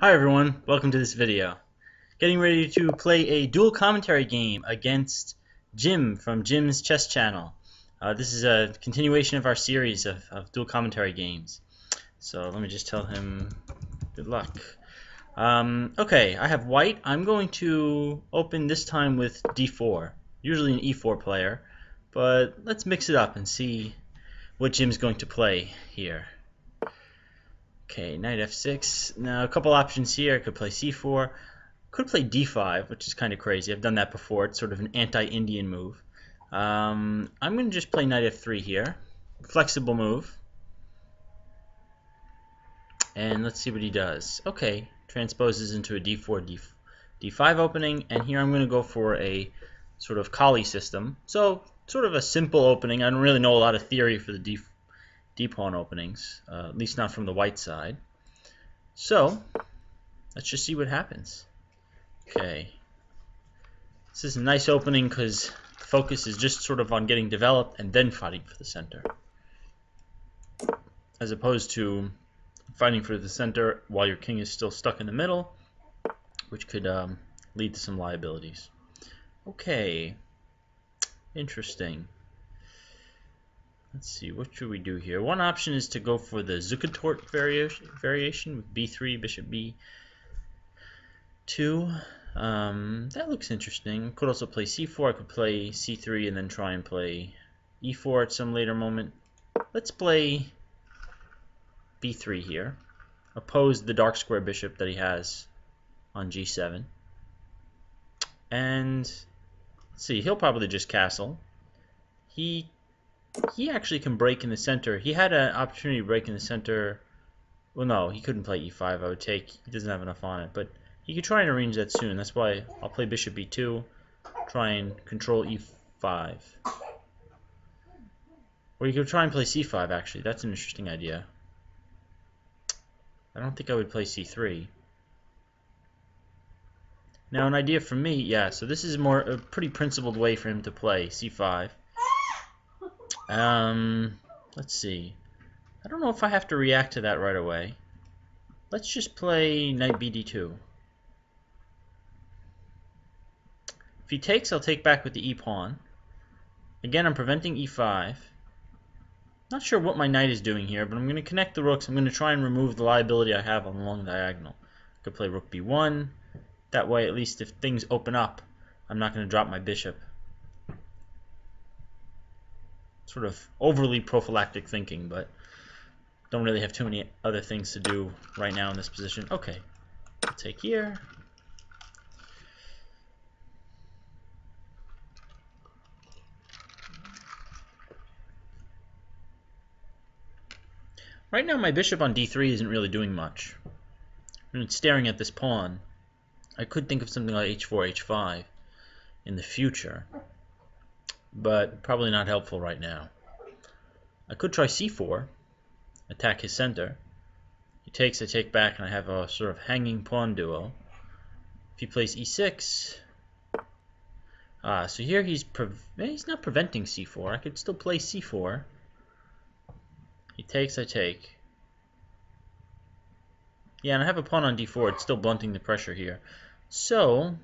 Hi everyone, welcome to this video. Getting ready to play a dual commentary game against Jim from Jim's Chess Channel. This is a continuation of our series of dual commentary games. So let me just tell him good luck. Okay, I have white. I'm going to open this time with d4. Usually an e4 player, but let's mix it up and see what Jim's going to play here. Okay, knight f6. Now, a couple options here. I could play c4. Could play d5, which is kind of crazy. I've done that before. It's sort of an anti-Indian move. I'm going to just play knight f3 here. Flexible move. And let's see what he does. Okay, transposes into a d4, d5 opening. And here I'm going to go for a sort of Colle system. So, sort of a simple opening. I don't really know a lot of theory for the d-pawn openings, at least not from the white side. So let's just see what happens. Okay, this is a nice opening because the focus is just sort of on getting developed and then fighting for the center, as opposed to fighting for the center while your king is still stuck in the middle, which could lead to some liabilities. Okay, interesting. Let's see, what should we do here? One option is to go for the Zukertort variation with b3, bishop b2. That looks interesting. Could also play c4. I could play c3 and then try and play e4 at some later moment. Let's play b3 here. Oppose the dark square bishop that he has on g7. And let's see, he'll probably just castle. He actually can break in the center. He had an opportunity to break in the center. Well, no, he couldn't play e5. I would take. He doesn't have enough on it. But he could try and arrange that soon. That's why I'll play bishop b2. Try and control e5. Or you could try and play c5, actually. That's an interesting idea. I don't think I would play c3. Now, an idea from me, yeah, so this is a pretty principled way for him to play c5. Let's see. I don't know if I have to react to that right away. Let's just play knight bd2. If he takes, I'll take back with the e-pawn. Again, I'm preventing e5. Not sure what my knight is doing here, but I'm going to connect the rooks. I'm going to try and remove the liability I have on the long diagonal. I could play rook b1. That way, at least if things open up, I'm not going to drop my bishop. Sort of overly prophylactic thinking, but don't really have too many other things to do right now in this position. Okay, I'll take here. Right now my bishop on d3 isn't really doing much. When it's staring at this pawn, I could think of something like h4, h5 in the future, but probably not helpful right now. I could try c4, attack his center. He takes, I take back, and I have a sort of hanging pawn duo. If he plays e6, so here he's not preventing c4. I could still play c4. He takes, I take. Yeah, and I have a pawn on d4. It's still blunting the pressure here. So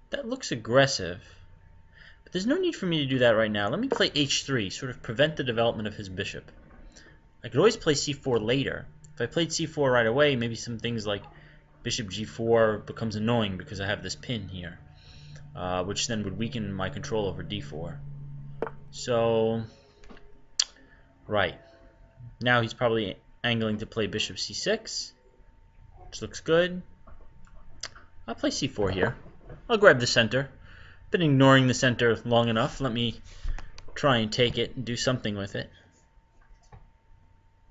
that looks aggressive. But there's no need for me to do that right now. Let me play h3, sort of prevent the development of his bishop. I could always play c4 later. If I played c4 right away, maybe some things like bishop g4 becomes annoying because I have this pin here, which then would weaken my control over d4. So, right. Now he's probably angling to play bishop c6, which looks good. I'll play c4 here. I'll grab the center. Been ignoring the center long enough. Let me try and take it and do something with it.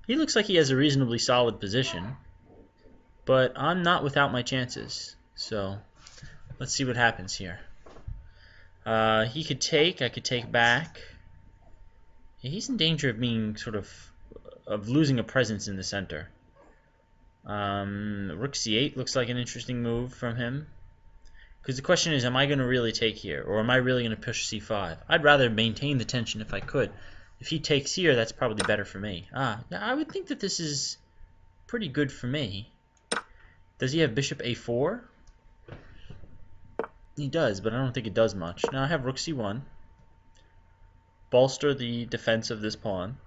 He looks like he has a reasonably solid position, but I'm not without my chances. So let's see what happens here. He could take. I could take back. He's in danger of being sort of losing a presence in the center. Rook c8 looks like an interesting move from him. Because the question is, am I going to really take here? Or am I really going to push c5? I'd rather maintain the tension if I could. If he takes here, that's probably better for me. I would think that this is pretty good for me. Does he have bishop a4? He does, but I don't think it does much. Now I have rook c1. Bolster the defense of this pawn.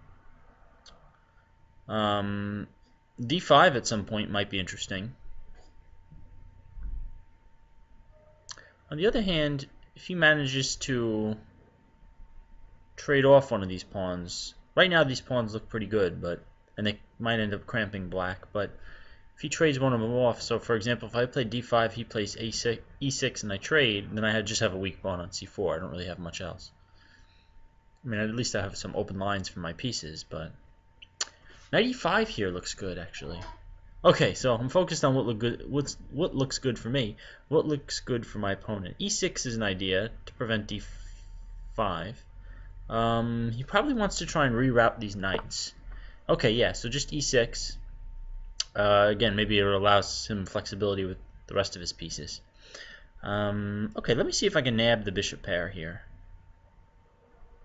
D5 at some point might be interesting. On the other hand, if he manages to trade off one of these pawns, right now these pawns look pretty good, and they might end up cramping black, but if he trades one of them off, so for example, if I play d5, he plays e6, and I trade, then I just have a weak pawn on c4. I don't really have much else. I mean, at least I have some open lines for my pieces, but knight e5 here looks good, actually. Okay, so I'm focused on what looks good for me. What looks good for my opponent? E6 is an idea to prevent d5. He probably wants to try and reroute these knights. Okay, yeah, so just e6. Again, maybe it allows him flexibility with the rest of his pieces. Okay, let me see if I can nab the bishop pair here.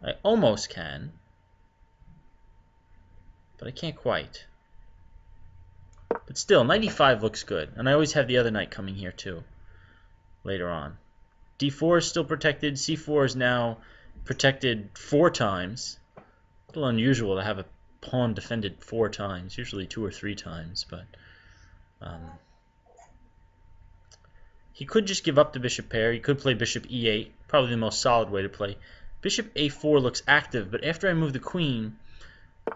I almost can, but I can't quite. But still, knight e5 looks good, and I always have the other knight coming here too, later on. d4 is still protected, c4 is now protected 4 times. A little unusual to have a pawn defended 4 times, usually 2 or 3 times, but he could just give up the bishop pair. He could play bishop e8, probably the most solid way to play. Bishop a4 looks active, but after I move the queen,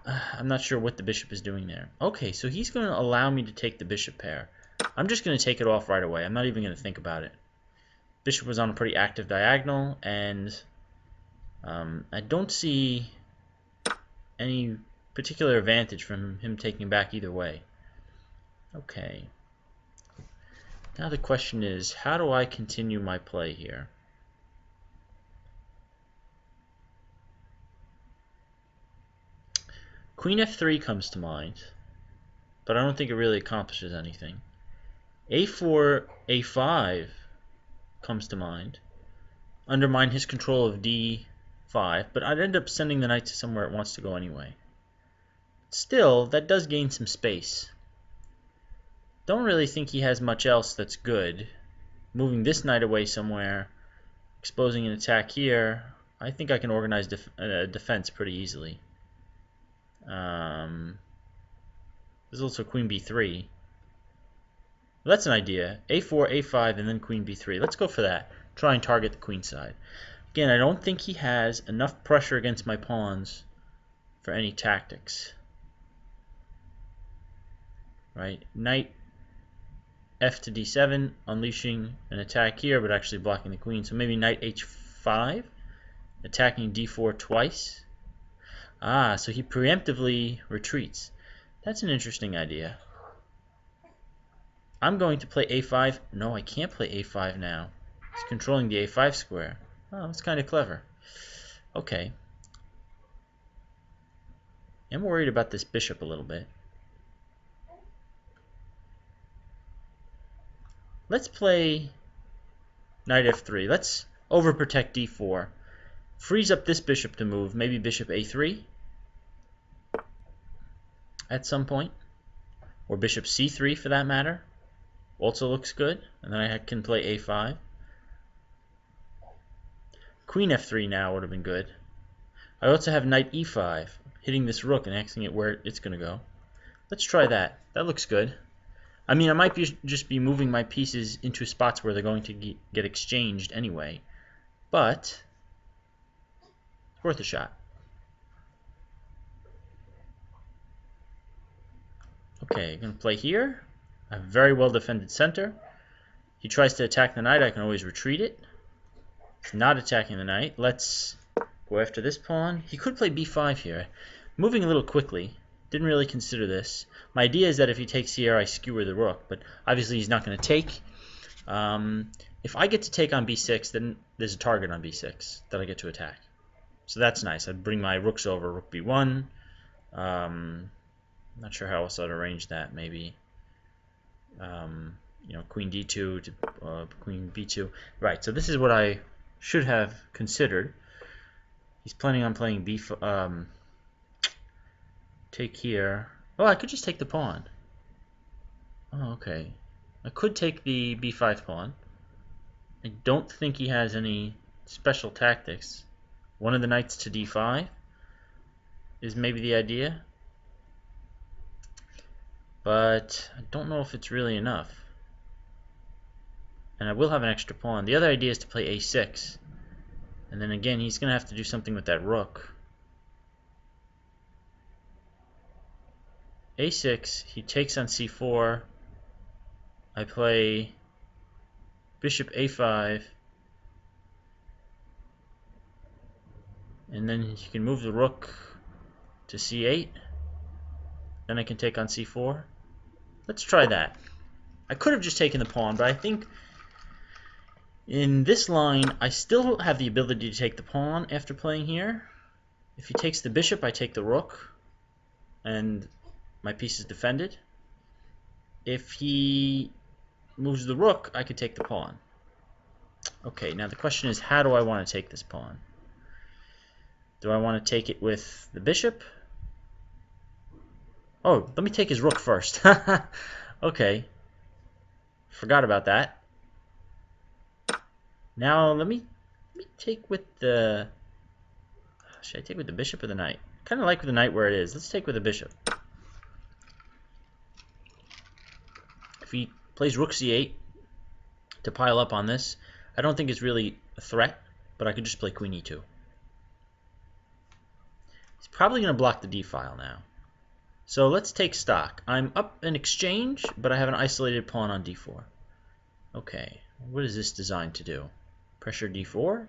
I'm not sure what the bishop is doing there. Okay, so he's going to allow me to take the bishop pair. I'm just going to take it off right away. I'm not even going to think about it. Bishop was on a pretty active diagonal, and I don't see any particular advantage from him taking back either way. Okay. Now the question is, how do I continue my play here? Queen f3 comes to mind, but I don't think it really accomplishes anything. a4, a5 comes to mind. Undermine his control of d5, but I'd end up sending the knight to somewhere it wants to go anyway. Still, that does gain some space. Don't really think he has much else that's good. Moving this knight away somewhere, exposing an attack here, I think I can organize defense pretty easily. There's also queen b3. Well, that's an idea. a4, a5, and then queen b3. Let's go for that. Try and target the queen side. Again, I don't think he has enough pressure against my pawns for any tactics. Right? Knight f to d7, unleashing an attack here, but actually blocking the queen. So maybe knight h5, attacking d4 twice. Ah, so he preemptively retreats. That's an interesting idea. I'm going to play a5. No, I can't play a5 now. He's controlling the a5 square. Oh, that's kind of clever. Okay. I'm worried about this bishop a little bit. Let's play knight f3. Let's overprotect d4. Frees up this bishop to move. Maybe bishop a3 at some point. Or bishop c3 for that matter. Also looks good. And then I can play a5. Queen f3 now would have been good. I also have knight e5, hitting this rook and axing it where it's going to go. Let's try that. That looks good. I mean, I might just be moving my pieces into spots where they're going to get exchanged anyway. But it's worth a shot. Okay, I'm going to play here. A very well defended center. He tries to attack the knight. I can always retreat it. He's not attacking the knight. Let's go after this pawn. He could play b5 here. Moving a little quickly. Didn't really consider this. My idea is that if he takes here, I skewer the rook. But obviously he's not going to take. If I get to take on b6, then there's a target on b6 that I get to attack. So that's nice. I'd bring my rooks over. Rook b1. Not sure how else I'd arrange that. Maybe queen d2 to queen b2. Right, so this is what I should have considered. He's planning on playing take here. Oh, I could just take the pawn. Oh, okay. I could take the b5 pawn. I don't think he has any special tactics. One of the knights to d5 is maybe the idea, but I don't know if it's really enough. And I will have an extra pawn. The other idea is to play a6, and then again he's going to have to do something with that rook. a6, he takes on c4. I play bishop a5, and then he can move the rook to c8. Then I can take on c4. Let's try that. I could have just taken the pawn, but I think in this line I still have the ability to take the pawn after playing here. If he takes the bishop, I take the rook, and my piece is defended. If he moves the rook, I could take the pawn. Okay, now the question is, how do I want to take this pawn? Do I want to take it with the bishop? Oh, let me take his rook first. Okay. Forgot about that. Now let me take with the... Should I take with the bishop or the knight? Kind of like with the knight where it is. Let's take with the bishop. If he plays rook c8 to pile up on this, I don't think it's really a threat, but I could just play queen e2. He's probably going to block the d file now. So let's take stock. I'm up in exchange, but I have an isolated pawn on d4. Okay, what is this designed to do? Pressure d4?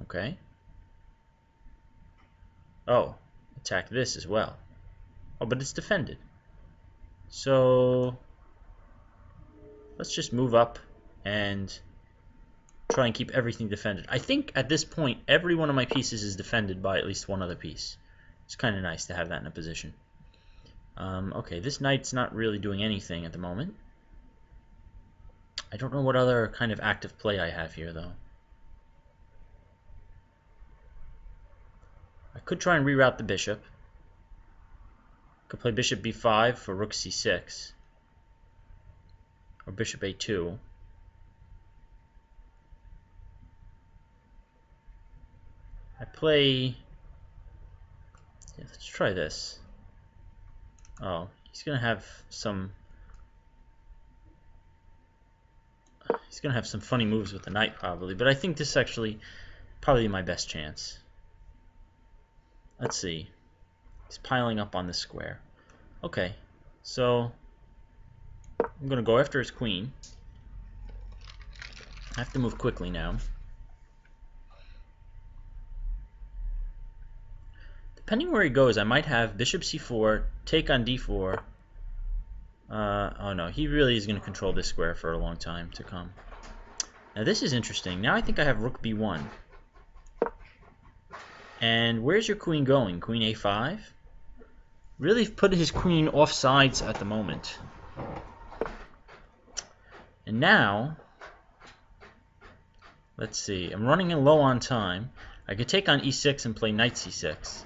Okay. Oh, attack this as well. Oh, but it's defended. So let's just move up and try and keep everything defended. I think at this point every one of my pieces is defended by at least one other piece. It's kind of nice to have that in a position. Okay, this knight's not really doing anything at the moment. I don't know what other kind of active play I have here, though. I could try and reroute the bishop. Could play bishop b5 for rook c6. Or bishop a2. I play... Yeah, let's try this. Oh, he's going to have some... He's going to have some funny moves with the knight, probably. But I think this is actually probably my best chance. Let's see. He's piling up on this square. Okay, so I'm going to go after his queen. I have to move quickly now. Depending where he goes, I might have bishop c4, take on d4. Oh no, he really is going to control this square for a long time to come. Now this is interesting. Now I think I have rook b1. And where's your queen going? Queen a5? Really put his queen off sides at the moment. And now, let's see, I'm running in low on time. I could take on e6 and play knight c6.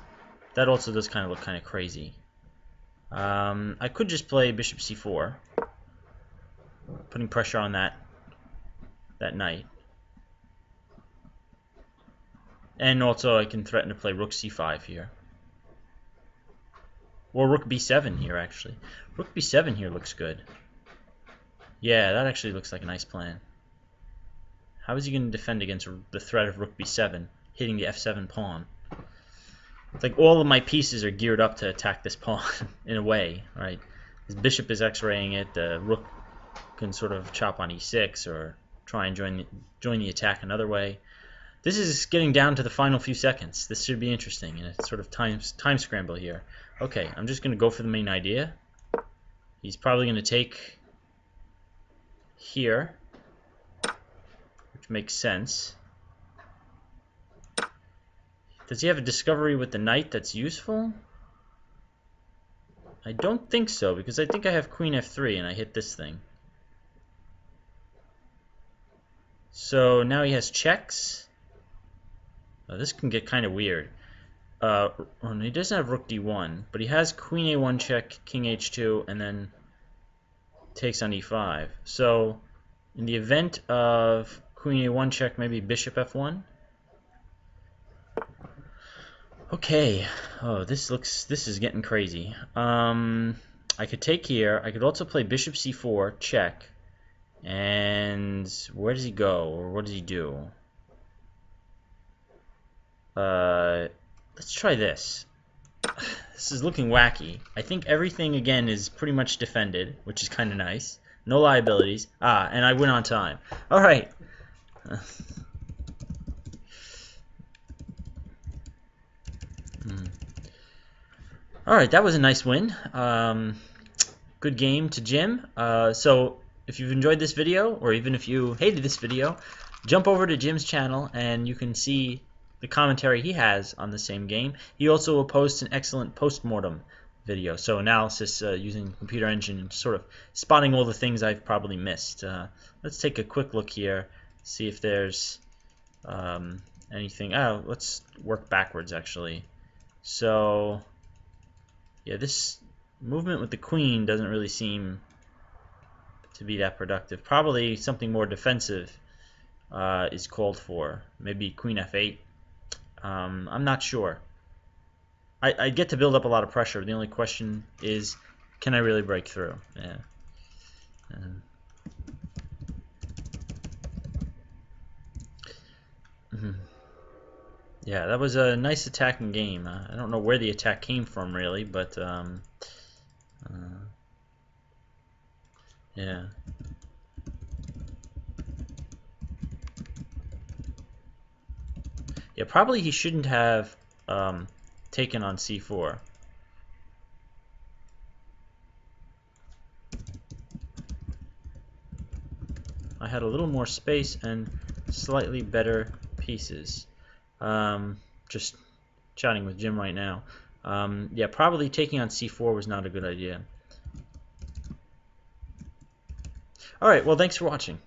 That also does kind of look kind of crazy. I could just play bishop c4, putting pressure on that knight. And also I can threaten to play rook c5 here. Or rook b7 here, actually. Rook b7 here looks good. Yeah, that actually looks like a nice plan. How is he going to defend against the threat of rook b7 hitting the f7 pawn? It's like all of my pieces are geared up to attack this pawn in a way, right? His bishop is x-raying it. The rook can sort of chop on e6 or try and join the attack another way. This is getting down to the final few seconds. This should be interesting in a sort of time scramble here. Okay, I'm just going to go for the main idea. He's probably going to take here, which makes sense. Does he have a discovery with the knight that's useful? I don't think so, because I think I have queen f3 and I hit this thing. So now he has checks. Oh, this can get kind of weird. He doesn't have rook d1, but he has queen a1 check, king h2, and then takes on e5. So in the event of queen a1 check, maybe bishop f1. Okay. Oh, this is getting crazy. I could take here. I could also play bishop c4 check. And where does he go, or what does he do? Let's try this. This is looking wacky. I think everything again is pretty much defended, which is kind of nice. No liabilities. Ah, and I win on time. All right. All right, that was a nice win. Good game to Jim. So if you've enjoyed this video, or even if you hated this video, jump over to Jim's channel and you can see the commentary he has on the same game. He also will post an excellent post-mortem video, so analysis using computer engine, sort of spotting all the things I've probably missed. Let's take a quick look here, see if there's anything. Oh, let's work backwards actually. So yeah, this movement with the queen doesn't really seem to be that productive. Probably something more defensive is called for. Maybe queen f8. I'm not sure. I get to build up a lot of pressure. The only question is, can I really break through? Yeah. Yeah, that was a nice attacking game. I don't know where the attack came from really, but yeah. Yeah, probably he shouldn't have taken on c4. I had a little more space and slightly better pieces. Just chatting with Jim right now. Yeah, probably taking on c4 was not a good idea. Alright, well, thanks for watching.